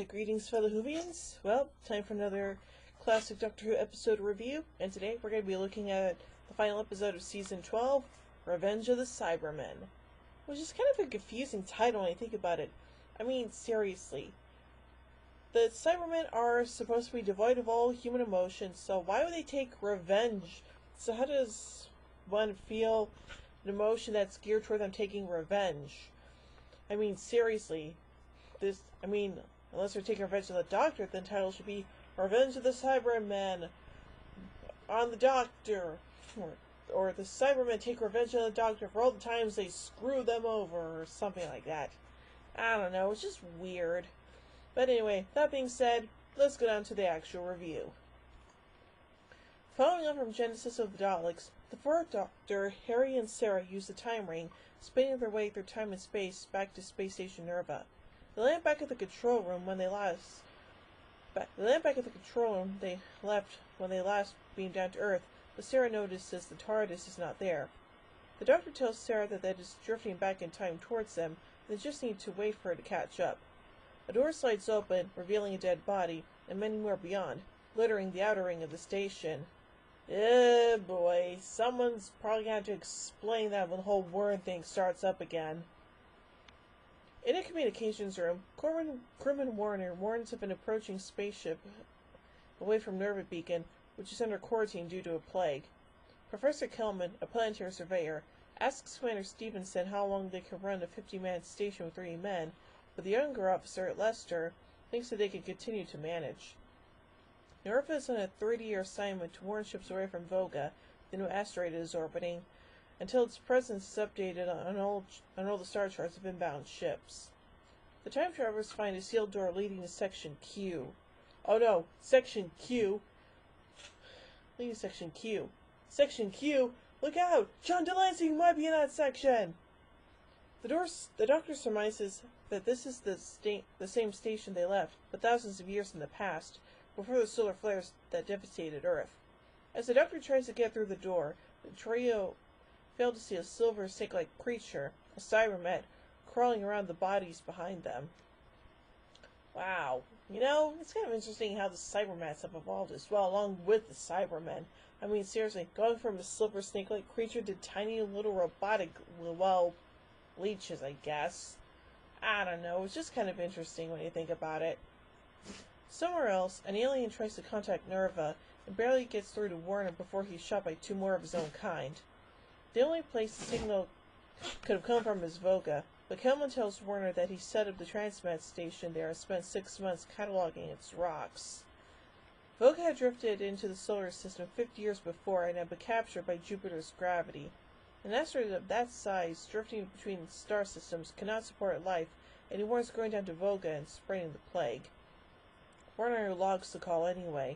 Greetings, fellow Whovians. Well, time for another classic Doctor Who episode review, and today we're going to be looking at the final episode of Season 12, Revenge of the Cybermen. Which is kind of a confusing title when I think about it. I mean, seriously. The Cybermen are supposed to be devoid of all human emotions, so why would they take revenge? So how does one feel an emotion that's geared toward them taking revenge? I mean, seriously. Unless they're taking revenge on the Doctor, then the title should be Revenge of the Cybermen on the Doctor. Or the Cybermen take revenge on the Doctor for all the times they screw them over, or something like that. I don't know, it's just weird. But anyway, that being said, let's go down to the actual review. Following on from Genesis of the Daleks, the fourth Doctor, Harry and Sarah use the time ring, spinning their way through time and space back to Space Station Nerva. They land back at the control room when they left when they last beamed down to Earth, but Sarah notices the TARDIS is not there. The Doctor tells Sarah that it is drifting back in time towards them, and they just need to wait for it to catch up. A door slides open, revealing a dead body, and many more beyond, littering the outer ring of the station. Eh, boy, someone's probably going to have to explain that when the whole word thing starts up again. In a communications room, Crewman Warner warns of an approaching spaceship away from Nerva Beacon, which is under quarantine due to a plague. Professor Kelman, a planetary surveyor, asks Commander Stevenson how long they can run a 50-man station with 3 men, but the younger officer, Lester, thinks that they can continue to manage. Nerva is on a 30-year assignment to warn ships away from Voga, the new asteroid it is orbiting, until its presence is updated on all the star charts of inbound ships. The time travelers find a sealed door leading to Section Q. Oh no, Section Q! Leading to Section Q. Section Q! Look out! John Delancey might be in that section! The Doctor surmises that this is the same station they left, but thousands of years in the past, before the solar flares that devastated Earth. As the Doctor tries to get through the door, the trio fail to see a silver snake-like creature, a Cybermen, crawling around the bodies behind them. Wow. You know, it's kind of interesting how the Cybermen have evolved as well, along with the Cybermen. I mean, seriously, going from a silver snake-like creature to tiny little robotic, leeches, I guess. I don't know, it's just kind of interesting when you think about it. Somewhere else, an alien tries to contact Nerva and barely gets through to Warner before he's shot by 2 more of his own kind. The only place the signal could have come from is Voga, but Kelman tells Warner that he set up the transmat station there and spent 6 months cataloging its rocks. Voga had drifted into the solar system 50 years before and had been captured by Jupiter's gravity. An asteroid of that size, drifting between star systems, cannot support life, and he warns going down to Voga and spreading the plague. Warner logs the call anyway.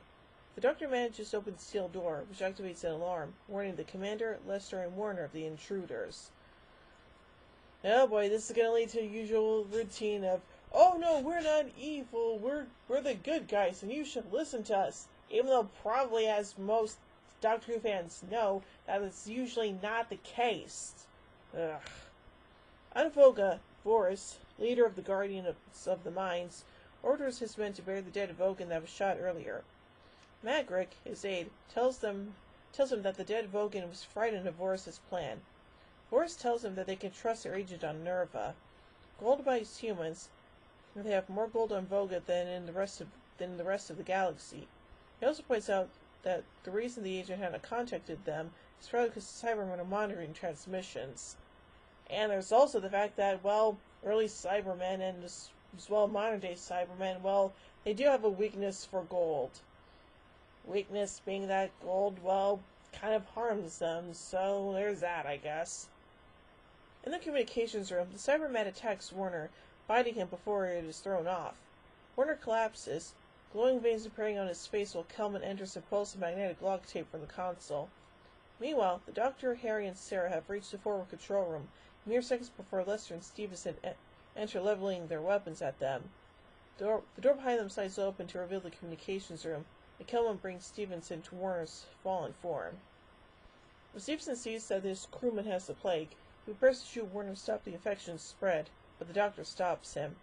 The Doctor manages to open the sealed door, which activates an alarm, warning the Commander, Lester, and Warner of the intruders. Oh boy, this is going to lead to the usual routine of, oh no, we're not evil, we're the good guys, and you should listen to us, even though probably, as most Doctor Who fans know, that is usually not the case. Ugh. On Voga, Boris, leader of the Guardians of the Mines, orders his men to bury the dead Vogan that was shot earlier. Magrick, his aide, tells him that the dead Vogan was frightened of Boris's plan. Boris tells him that they can trust their agent on Nerva. Gold buys humans, and they have more gold on Voga than in the rest of the galaxy. He also points out that the reason the agent hadn't contacted them is probably because the Cybermen are monitoring transmissions. And there's also the fact that, well, early Cybermen and as well modern-day Cybermen, well, they do have a weakness for gold. Weakness being that gold, well, kind of harms them, so there's that, I guess. In the communications room, the Cyberman attacks Warner, biting him before it is thrown off. Warner collapses, glowing veins appearing on his face while Kelman enters and pulls the magnetic log tape from the console. Meanwhile, the Doctor, Harry, and Sarah have reached the forward control room, mere seconds before Lester and Stevenson enter, leveling their weapons at them. The door behind them slides open to reveal the communications room, and Kelman brings Stevenson to Warner's fallen form. When Stevenson sees that his crewman has the plague, he prepares to shoot Warner to stop the infection spread, but the Doctor stops him.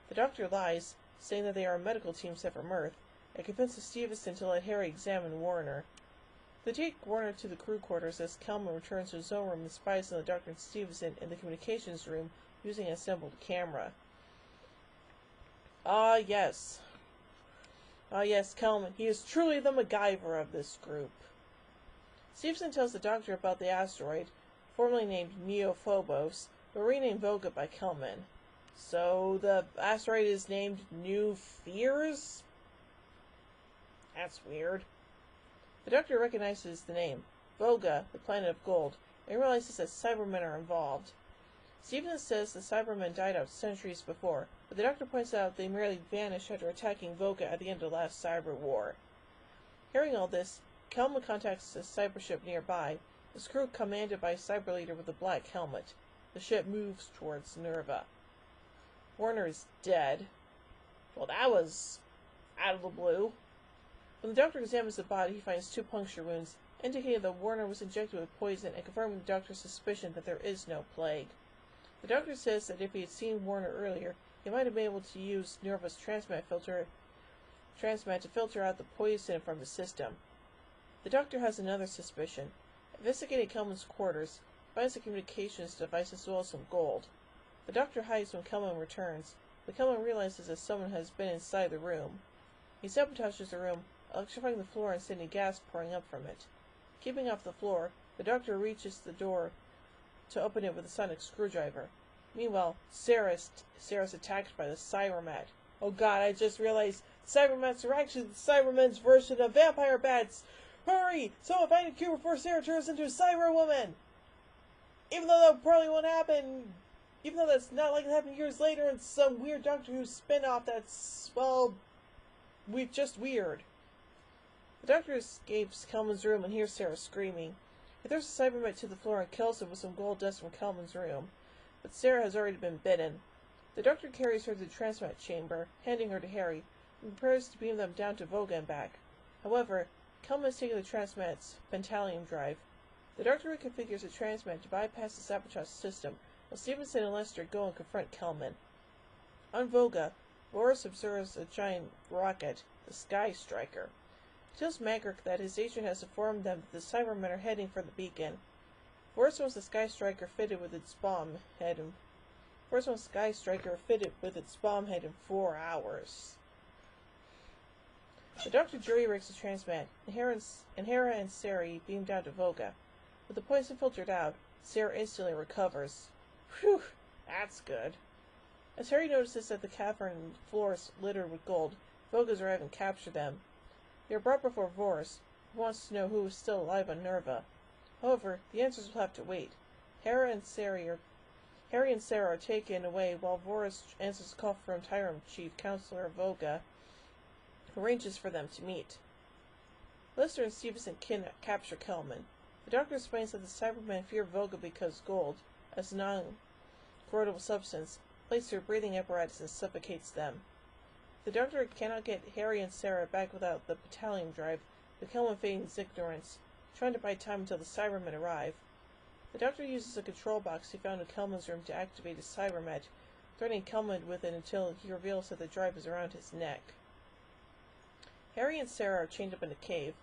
The Doctor lies, saying that they are a medical team sent from Earth, and convinces Stevenson to let Harry examine Warner. They take Warner to the crew quarters as Kelman returns to his own room and spies on the Doctor and Stevenson in the communications room using an assembled camera. Ah, yes. Ah, yes, Kelman. He is truly the MacGyver of this group. Stevenson tells the Doctor about the asteroid, formerly named Neophobos, but renamed Voga by Kelman. So the asteroid is named New Fears? That's weird. The Doctor recognizes the name, Voga, the planet of gold, and realizes that Cybermen are involved. Stevenson says the Cybermen died out centuries before, but the Doctor points out they merely vanished after attacking Voga at the end of the last Cyber War. Hearing all this, Kelman contacts a cybership nearby, his crew commanded by a cyber leader with a black helmet. The ship moves towards Nerva. Warner is dead. Well, that was out of the blue. When the Doctor examines the body, he finds 2 puncture wounds, indicating that Warner was injected with poison and confirming the Doctor's suspicion that there is no plague. The Doctor says that if he had seen Warner earlier, he might have been able to use Nerva's transmat to filter out the poison from the system. The Doctor has another suspicion. Investigating Kelman's quarters, he finds a communications device as well as some gold. The Doctor hides when Kelman returns, but Kelman realizes that someone has been inside the room. He sabotages the room, electrifying the floor and sending gas pouring up from it. Keeping off the floor, the Doctor reaches the door to open it with a sonic screwdriver. Meanwhile, Sarah's attacked by the Cybermen. Oh god, I just realized Cybermen are actually the Cybermen's version of vampire bats! Hurry! Someone find a cure before Sarah turns into a cyber woman! Even though that probably won't happen, even though that's not likely to happen years later in some weird Doctor Who spin-off that's, well, just weird. The Doctor escapes Kelman's room and hears Sarah screaming. He throws the Cyberman to the floor and kills him with some gold dust from Kelman's room. But Sarah has already been bitten. The Doctor carries her to the transmat chamber, handing her to Harry, and prepares to beam them down to Voga and back. However, Kelman has taken the transmat's pentalium drive. The Doctor reconfigures the transmat to bypass the sabotage system, while Stevenson and Lester go and confront Kelman. On Voga, Boris observes a giant rocket, the Sky Striker. He tells Magrick that his agent has informed them that the Cybermen are heading for the beacon. Boris wants the Sky Striker fitted with its bomb head in 4 hours. The Doctor jury-rigs the transmat, and Hera and Sari beam down to Voga. With the poison filtered out, Sarah instantly recovers. Whew, that's good. As Harry notices that the cavern floor is littered with gold, Vogas arrive and capture them. They are brought before Voris, who wants to know who is still alive on Nerva. However, the answers will have to wait. Harry and Sarah are taken away while Voris answers a call from Tyrant Chief Counselor Voga, who arranges for them to meet. Lester and Stevenson capture Kelman. The Doctor explains that the Cybermen fear Voga because gold, as a non-corrodible substance, plays through breathing apparatus and suffocates them. The Doctor cannot get Harry and Sarah back without the battalion drive, but Kelman feigns ignorance, trying to buy time until the Cybermen arrive. The Doctor uses a control box he found in Kelman's room to activate his cybermet, threatening Kelman with it until he reveals that the drive is around his neck. Harry and Sarah are chained up in a cave,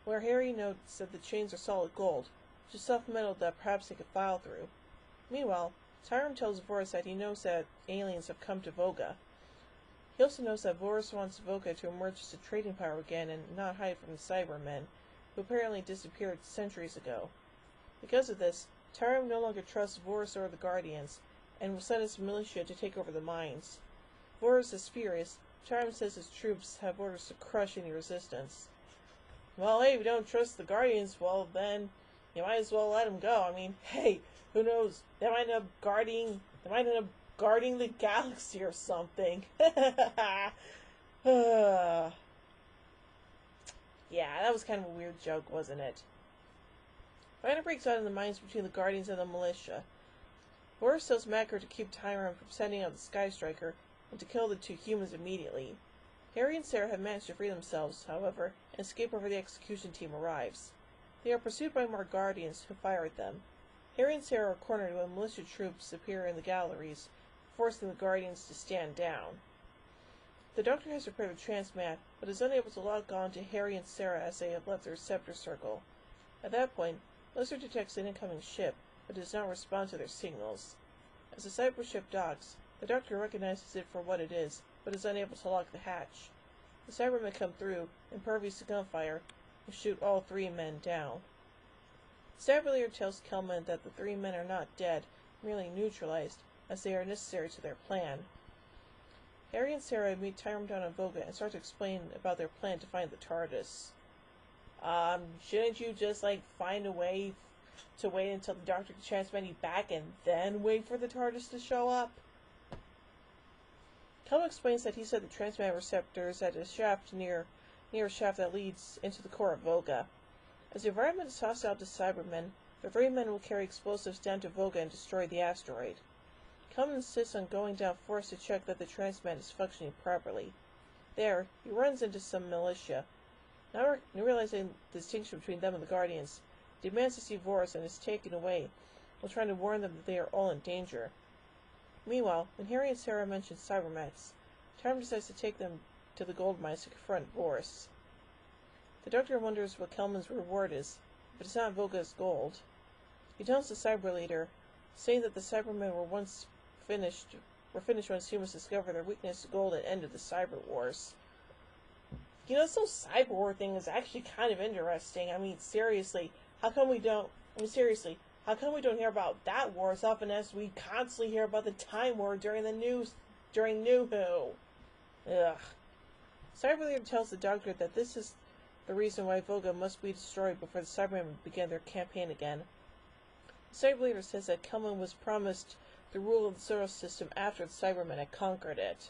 where Harry notes that the chains are solid gold, which is soft metal that perhaps they could file through. Meanwhile, Tyrone tells Voris that he knows that aliens have come to Voga. He also knows that Voris wants Voga to emerge as a trading power again and not hide from the Cybermen, who apparently disappeared centuries ago. Because of this, Tyrone no longer trusts Voris or the Guardians, and will send his militia to take over the mines. Voris is furious. Tyrone says his troops have orders to crush any resistance. Well, hey, if you don't trust the Guardians, well then, you might as well let them go. I mean, hey, who knows? They might end up guarding the galaxy or something. Yeah, that was kind of a weird joke, wasn't it? Fighting breaks out in the mines between the Guardians and the militia. Boris tells Macker to keep Tyrone from sending out the Sky Striker and to kill the 2 humans immediately. Harry and Sarah have managed to free themselves, however, and escape before the execution team arrives. They are pursued by more Guardians, who fire at them. Harry and Sarah are cornered when militia troops appear in the galleries, forcing the Guardians to stand down. The doctor has repaired the transmat, but is unable to log on to Harry and Sarah as they have left the receptor circle. At that point, Lester detects an incoming ship, but does not respond to their signals. As the cyber ship docks, the doctor recognizes it for what it is, but is unable to lock the hatch. The Cybermen come through, impervious to gunfire, and shoot all 3 men down. The cyber leader tells Kelman that the 3 men are not dead, merely neutralized, as they are necessary to their plan. Harry and Sarah meet Tyrone down on Voga and start to explain about their plan to find the TARDIS. Shouldn't you just, find a way to wait until the doctor can transmit you back and then wait for the TARDIS to show up? Kelman explains that he set the transmat receptors at a shaft near a shaft that leads into the core of Voga. As the environment is hostile to Cybermen, the 3 men will carry explosives down to Voga and destroy the asteroid. Kelman insists on going down first to check that the transmat is functioning properly. There, he runs into some militia. Not realizing the distinction between them and the Guardians, he demands to see Vorus and is taken away, while trying to warn them that they are all in danger. Meanwhile, when Harry and Sarah mention Cybermets, Tyrone decides to take them to the gold mines to confront Vorus. The Doctor wonders what Kelman's reward is, but it's not Voga's gold. He tells the cyber leader, saying that the Cybermen were finished once humans discovered their weakness to gold and ended the cyber wars. This whole cyber war thing is actually kind of interesting. Seriously, how come we don't hear about that war as often as we constantly hear about the Time War during New Who? Ugh. Cyber leader tells the Doctor that this is the reason why Voga must be destroyed before the Cybermen begin their campaign again. The cyber leader says that Kelman was promised the rule of the solar system after the Cybermen had conquered it.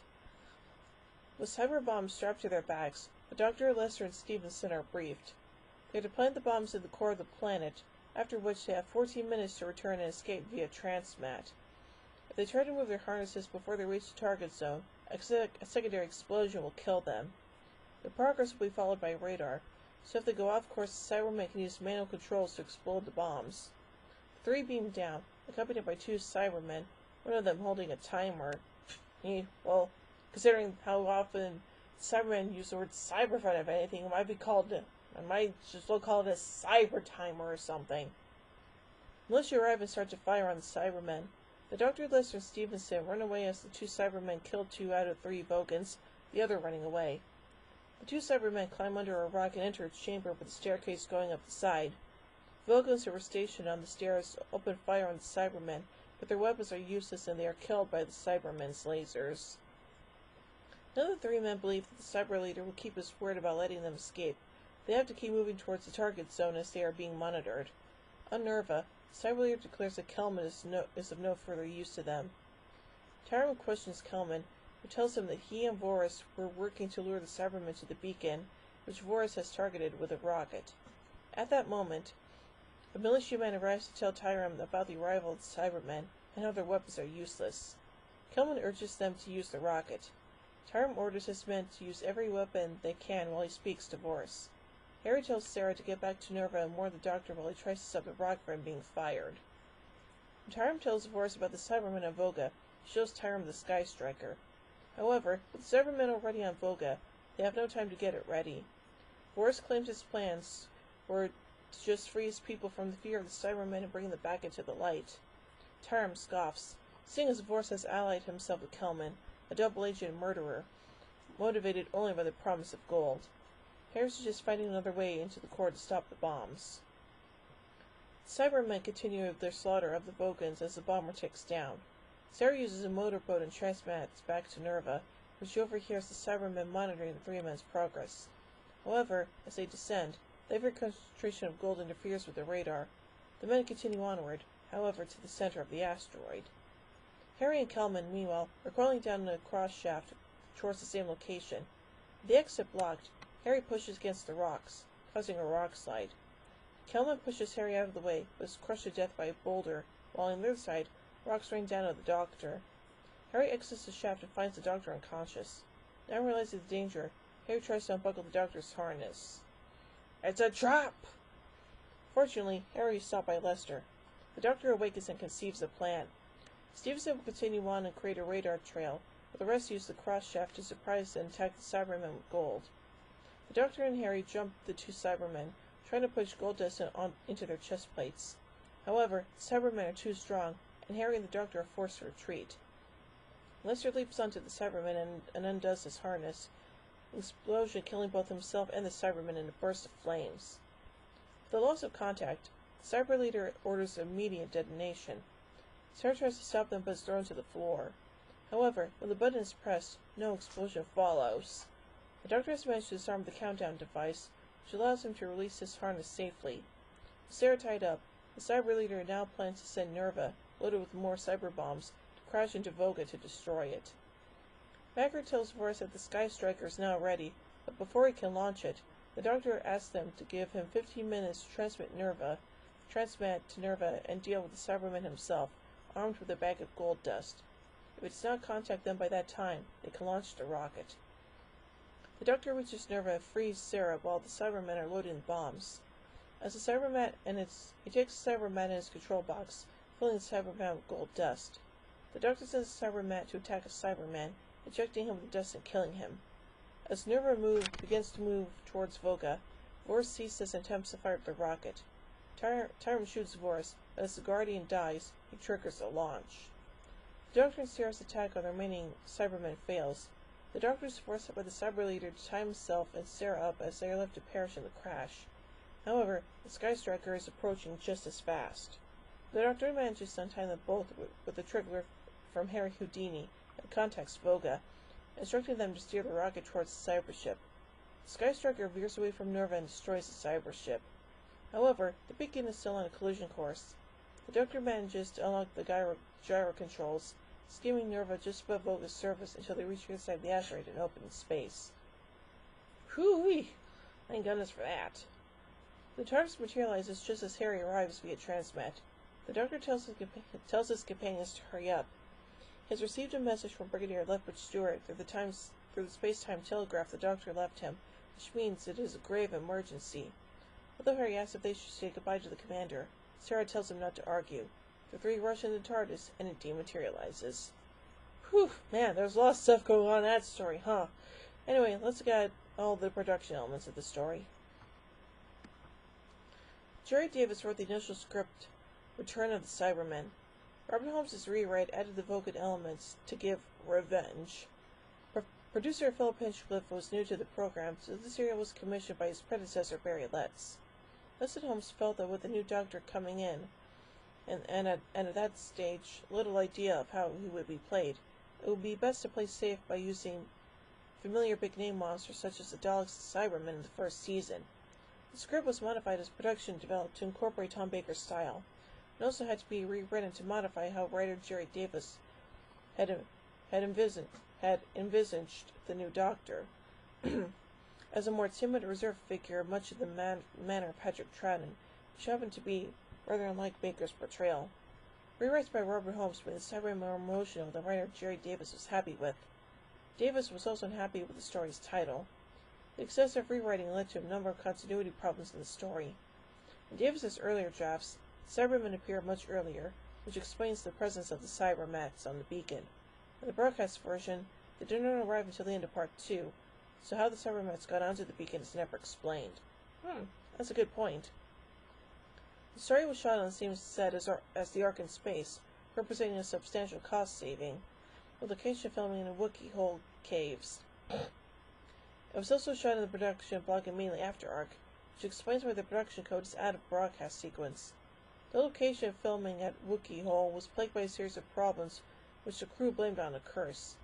With cyber bombs strapped to their backs, the Doctor, Lester, and Stevenson are briefed. They are to plant the bombs in the core of the planet, after which they have 14 minutes to return and escape via transmat. If they try to move their harnesses before they reach the target zone, a secondary explosion will kill them. Their progress will be followed by radar, so if they go off course, the Cybermen can use manual controls to explode the bombs. The 3 beam down, accompanied by 2 Cybermen, one of them holding a timer. Well, considering how often Cybermen use the word cyber in front of anything, I might just call it a cyber timer or something. Militia arrive and start to fire on the Cybermen. The Doctor, Lester, and Stevenson run away as the 2 Cybermen kill 2 out of 3 Vogans, the other running away. The 2 Cybermen climb under a rock and enter its chamber with a staircase going up the side. Vogans who were stationed on the stairs open fire on the Cybermen, but their weapons are useless and they are killed by the Cybermen's lasers. None of the 3 men believe that the cyber leader will keep his word about letting them escape. They have to keep moving towards the target zone as they are being monitored. On Nerva, the cyber leader declares that Kelman is of no further use to them. Tyrone questions Kelman, who tells him that he and Vorus were working to lure the Cybermen to the beacon, which Vorus has targeted with a rocket. At that moment, a militiaman arrives to tell Tyrone about the arrival of the Cybermen and how their weapons are useless. Kelman urges them to use the rocket. Tyrone orders his men to use every weapon they can while he speaks to Vorus. Harry tells Sarah to get back to Nerva and warn the Doctor while he tries to stop the rocket from being fired. When Tyrone tells Vorus about the Cybermen on Voga, he shows Tyrone the Sky Striker. However, with the Cybermen already on Voga, they have no time to get it ready. Vorus claims his plans were to just free his people from the fear of the Cybermen and bring them back into the light. Tyrone scoffs, seeing as Vorus has allied himself with Kelman, a double-agent murderer, motivated only by the promise of gold. Harry suggests finding another way into the core to stop the bombs. The Cybermen continue their slaughter of the Vogans as the bomber ticks down. Sarah uses a motorboat and transmats back to Nerva, where she overhears the Cybermen monitoring the 3 men's progress. However, as they descend, the heavy concentration of gold interferes with the radar. The men continue onward, however, to the center of the asteroid. Harry and Kelman, meanwhile, are crawling down a cross shaft towards the same location. With the exit blocked, Harry pushes against the rocks, causing a rock slide. Kelman pushes Harry out of the way, but is crushed to death by a boulder, while on the other side, rocks rain down at the Doctor. Harry exits the shaft and finds the Doctor unconscious. Now realizing the danger, Harry tries to unbuckle the Doctor's harness. It's a trap! Fortunately, Harry is stopped by Lester. The Doctor awakens and conceives a plan. Stevenson will continue on and create a radar trail, while the rest used the cross shaft to surprise and attack the Cybermen with gold. The Doctor and Harry jumped the two Cybermen, trying to push gold dust into their chest plates. However, the Cybermen are too strong, and Harry and the Doctor are forced to retreat. Lester leaps onto the Cyberman and undoes his harness, an explosion killing both himself and the Cyberman in a burst of flames. With the loss of contact, the Cyber leader orders immediate detonation. Sarah tries to stop them but is thrown to the floor. However, when the button is pressed, no explosion follows. The Doctor has managed to disarm the countdown device, which allows him to release his harness safely. With Sarah tied up, the Cyber leader now plans to send Nerva, loaded with more cyber bombs, to crash into Voga to destroy it. Packard tells Voris that the Sky Striker is now ready, but before he can launch it, the Doctor asks them to give him 15 minutes to transmit to Nerva and deal with the Cyberman himself, armed with a bag of gold dust. If it does not contact them by that time, they can launch the rocket. The Doctor reaches Nerva and frees Sarah while the Cybermen are loading the bombs. As the Cyberman he takes the Cyberman in his control box, filling the Cyberman with gold dust. The Doctor sends the Cyberman to attack a Cyberman, ejecting him with the dust and killing him. As Nerva begins to move towards Voga, Voris sees this and attempts to fire the rocket. Tyrant shoots Voris, but as the Guardian dies, he triggers the launch. The Doctor and Sarah's attack on the remaining Cybermen fails. The Doctor is forced by the Cyber leader to tie himself and Sarah up as they are left to perish in the crash. However, the Sky Striker is approaching just as fast. The Doctor manages to untie them both with the trigger from Harry Houdini and contacts Voga, instructing them to steer the rocket towards the cyber ship. The Sky Striker veers away from Nerva and destroys the cyber ship. However, the beacon is still on a collision course. The Doctor manages to unlock the gyro controls, skimming Nerva just above Voga's surface until they reach the other side of the asteroid and open in space. Whoo-wee! Thank goodness for that. The TARDIS materializes just as Harry arrives via transmat. The Doctor tells his companions to hurry up. He has received a message from Brigadier Lethbridge Stewart through the space-time telegraph the Doctor left him, which means it is a grave emergency. Although Harry asks if they should say goodbye to the commander, Sarah tells him not to argue. The three rush into TARDIS, and it dematerializes. Whew, man, there's a lot of stuff going on in that story, huh? Anyway, let's look at all the production elements of the story. Jerry Davis wrote the initial script, Return of the Cybermen. Robert Holmes' rewrite added the Vulcan elements to give revenge. Producer Philip Hinchcliffe was new to the program, so the serial was commissioned by his predecessor Barry Letts. Letts and Holmes felt that with the new Doctor coming in, and at that stage, little idea of how he would be played, it would be best to play safe by using familiar big-name monsters such as the Daleks and Cybermen in the first season. The script was modified as production developed to incorporate Tom Baker's style. It also had to be rewritten to modify how writer Jerry Davis had envisaged the new Doctor. As a more timid, reserved figure, much of the manner of Patrick Troughton, which happened to be rather unlike Baker's portrayal. Rewrites by Robert Holmes made the Cybermen more emotional than writer Jerry Davis was happy with. Davis was also unhappy with the story's title. The excessive rewriting led to a number of continuity problems in the story. In Davis's earlier drafts, Cybermen appear much earlier, which explains the presence of the Cybermats on the beacon. In the broadcast version, they did not arrive until the end of Part 2, so how the Cybermats got onto the beacon is never explained. That's a good point. The story was shot on the same set as the Ark in Space, representing a substantial cost saving, with location filming in the Wookiee Hole caves. It was also shot in the production block immediately after Ark, which explains why the production code is out of broadcast sequence. The location of filming at Wookiee Hole was plagued by a series of problems, which the crew blamed on a curse.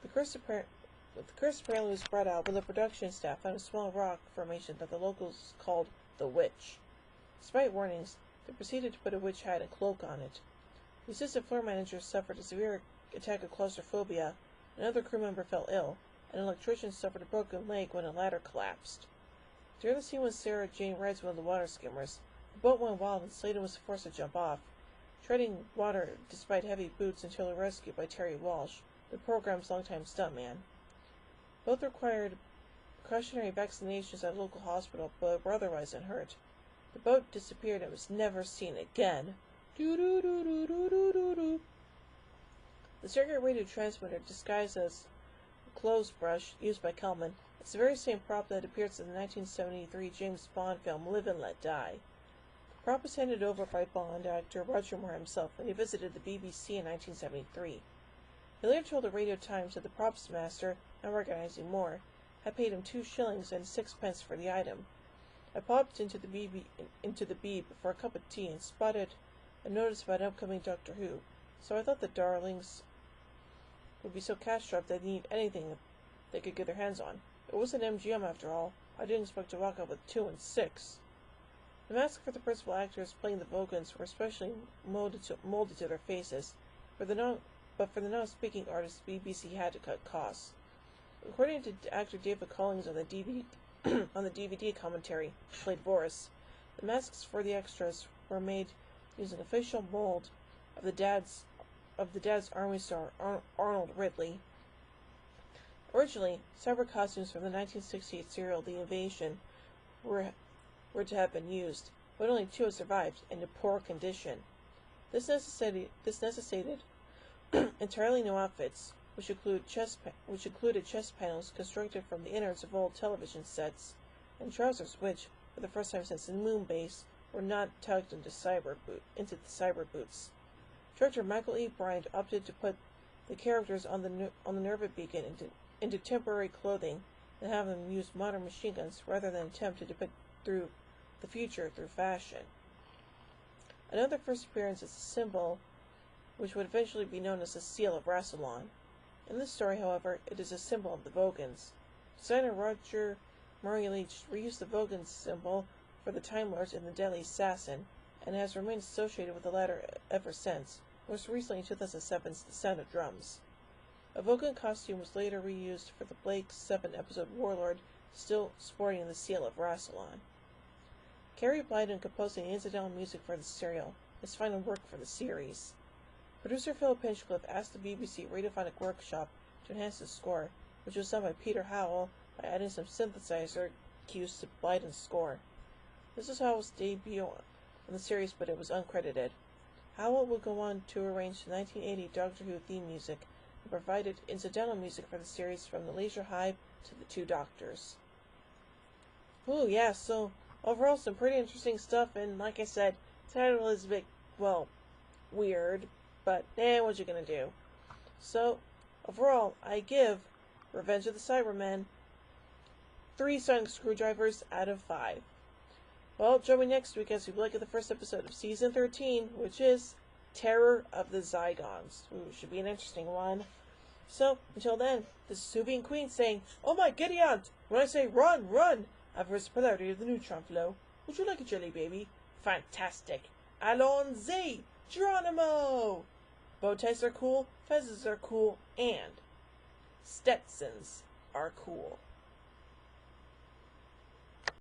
The curse apparently was brought out when the production staff found a small rock formation that the locals called the Witch. Despite warnings, they proceeded to put a witch hat and cloak on it. The assistant floor manager suffered a severe attack of claustrophobia, another crew member fell ill, and an electrician suffered a broken leg when a ladder collapsed. During the scene when Sarah Jane rides one of the water skimmers, the boat went wild and Sladen was forced to jump off, treading water despite heavy boots until rescued by Terry Walsh, the program's longtime stuntman. Both required precautionary vaccinations at a local hospital, but were otherwise unhurt. The boat disappeared and was never seen again. The circuit radio transmitter, disguised as a clothes brush used by Kelman, is the very same prop that appears in the 1973 James Bond film Live and Let Die. The prop was handed over by Bond actor Roger Moore himself when he visited the BBC in 1973. He later told the Radio Times that the props master, not recognizing Moore, had paid him 2 shillings and 6 pence for the item. I popped into the Beeb for a cup of tea and spotted a notice about upcoming Doctor Who, so I thought the darlings would be so cash-strapped they'd need anything they could get their hands on. It wasn't MGM after all. I didn't expect to walk out with 2 and 6. The masks for the principal actors playing the Vogons were especially molded to their faces, but for the non-speaking artists, the BBC had to cut costs. According to actor David Collins on the DVD commentary, who played Boris, the masks for the extras were made using a facial mold of the Dad's Army star Arnold Ridley. Originally, cyber costumes from the 1968 serial The Invasion were to have been used, but only 2 had survived and in poor condition. This necessitated entirely new outfits, which included chest panels constructed from the innards of old television sets, and trousers which, for the first time since the moon base, were not tugged into the cyber boots. Director Michael E. Bryant opted to put the characters on the Nerva beacon into temporary clothing and have them use modern machine guns rather than attempt to depict through the future through fashion. Another first appearance is a symbol which would eventually be known as the Seal of Rassilon. In this story, however, it is a symbol of the Vogons. Designer Roger Murray Leach reused the Vogon symbol for the Time Lords in the Deadly Assassin, and has remained associated with the latter ever since, most recently in 2007's The Sound of Drums. A Vogon costume was later reused for the Blake 7 episode Warlord, still sporting the Seal of Rassilon. Carrie Blyden composing the incidental music for the serial, his final work for the series. Producer Philip Hinchcliffe asked the BBC Radiophonic Workshop to enhance the score, which was done by Peter Howell by adding some synthesizer cues to Blyden's score. This was Howell's debut on the series, but it was uncredited. Howell would go on to arrange the 1980 Doctor Who theme music and provided incidental music for the series from the Leisure Hive to the 2 Doctors. Ooh, yeah, so overall some pretty interesting stuff, and like I said, the title is a bit, well, weird, but what you gonna do? So, overall, I give Revenge of the Cybermen 3 sonic screwdrivers out of 5. Well, join me next week as we look at the first episode of Season 13, which is Terror of the Zygons. Ooh, should be an interesting one. So, until then, this is Suvian Queen saying, "Oh my giddy aunt! When I say run, run! I've reversed the polarity of the neutron flow. Would you like a jelly baby? Fantastic! Allons-y! Geronimo!" Bow ties are cool, fezzes are cool, and Stetsons are cool.